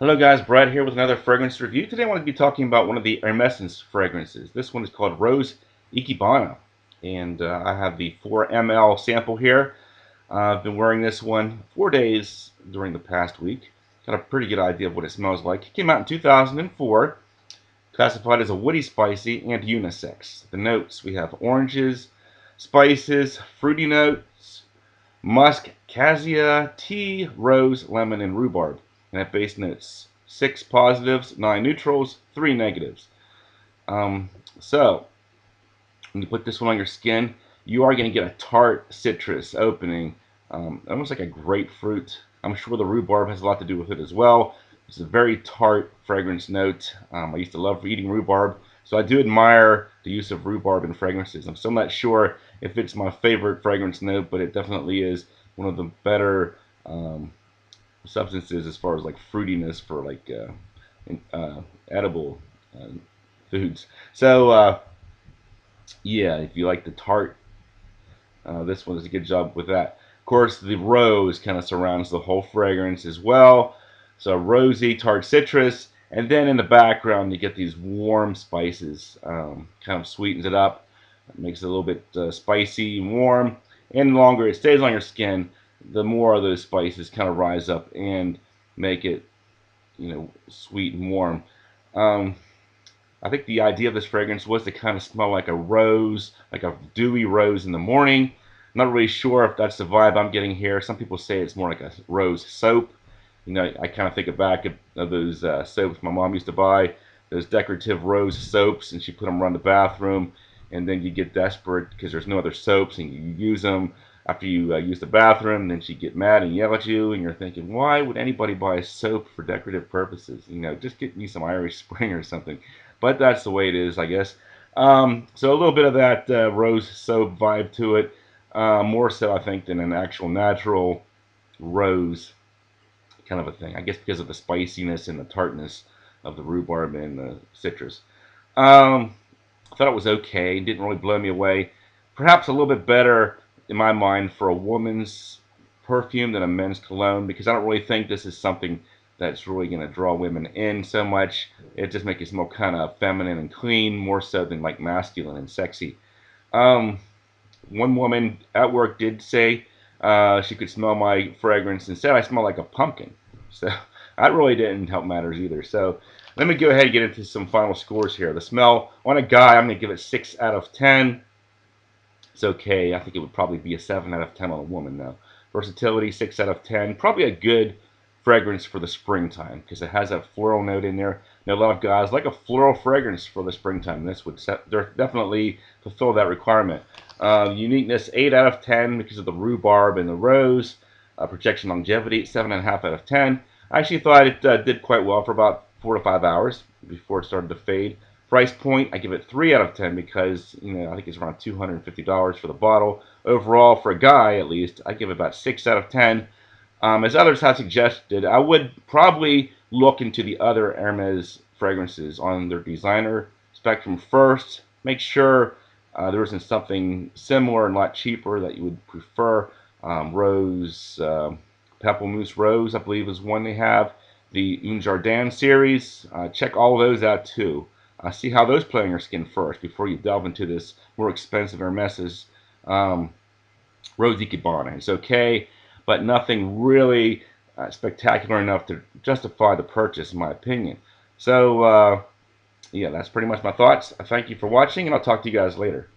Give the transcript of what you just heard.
Hello guys, Brad here with another fragrance review. Today I want to be talking about one of the Hermessence fragrances. This one is called Rose Ikebana, and I have the 4 ml sample here. I've been wearing this one 4 days during the past week. Got a pretty good idea of what it smells like. It came out in 2004, classified as a woody, spicy, and unisex. The notes, we have oranges, spices, fruity notes, musk, cassia, tea, rose, lemon, and rhubarb. And at base notes, 6 positives, 9 neutrals, 3 negatives. Um, so, when you put this one on your skin, you are going to get a tart citrus opening, almost like a grapefruit. I'm sure the rhubarb has a lot to do with it as well. It's a very tart fragrance note. I used to love eating rhubarb, so I do admire the use of rhubarb in fragrances. I'm still not sure if it's my favorite fragrance note, but it definitely is one of the better substances as far as like fruitiness for like edible uh, foods. So yeah, if you like the tart, this one does a good job with that. Of course, the rose kind of surrounds the whole fragrance as well. So rosy, tart citrus, and then in the background you get these warm spices. Kind of sweetens it up, makes it a little bit spicy and warm. And the longer it stays on your skin, the more of those spices kind of rise up and make it, sweet and warm. Um, I think the idea of this fragrance was to kind of smell like a rose, like a dewy rose in the morning. I'm not really sure if that's the vibe I'm getting here. Some people say it's more like a rose soap. I kind of think back of those soaps my mom used to buy, those decorative rose soaps, and she put them around the bathroom. And then you get desperate because there's no other soaps, and you use them after you use the bathroom. And then she'd get mad and yell at you, and you're thinking, why would anybody buy a soap for decorative purposes? Just get me some Irish Spring or something. But that's the way it is, I guess. So a little bit of that rose soap vibe to it, more so I think than an actual natural rose kind of a thing. I guess because of the spiciness and the tartness of the rhubarb and the citrus. I thought it was okay. It didn't really blow me away. Perhaps a little bit better in my mind for a woman's perfume than a men's cologne because I don't really think this is something that's really going to draw women in so much. It just makes it smell kind of feminine and clean more so than like masculine and sexy. Um, One woman at work did say she could smell my fragrance and said I smell like a pumpkin. So that really didn't help matters either. So let me go ahead and get into some final scores here. The smell on a guy, I'm going to give it 6 out of 10. It's okay. I think it would probably be a 7 out of 10 on a woman though. Versatility, 6 out of 10. Probably a good fragrance for the springtime because it has that floral note in there. A lot of guys like a floral fragrance for the springtime. This would definitely fulfill that requirement. Uniqueness, 8 out of 10 because of the rhubarb and the rose. Projection longevity, 7.5 out of 10. I actually thought it did quite well for about 4 to 5 hours before it started to fade. Price point, I give it 3 out of 10 because, I think it's around $250 for the bottle. Overall, for a guy at least, I give it about 6 out of 10. As others have suggested, I would probably look into the other Hermes fragrances on their designer spectrum first. Make sure there isn't something similar and a lot cheaper that you would prefer. Rose, Pamplemousse Rose, I believe, is one they have. The Un Jardin series, check all those out too. See how those play on your skin first before you delve into this more expensive Hermes's Rose Ikebana. It's okay, but nothing really spectacular enough to justify the purchase, in my opinion. So, yeah, that's pretty much my thoughts. Thank you for watching, and I'll talk to you guys later.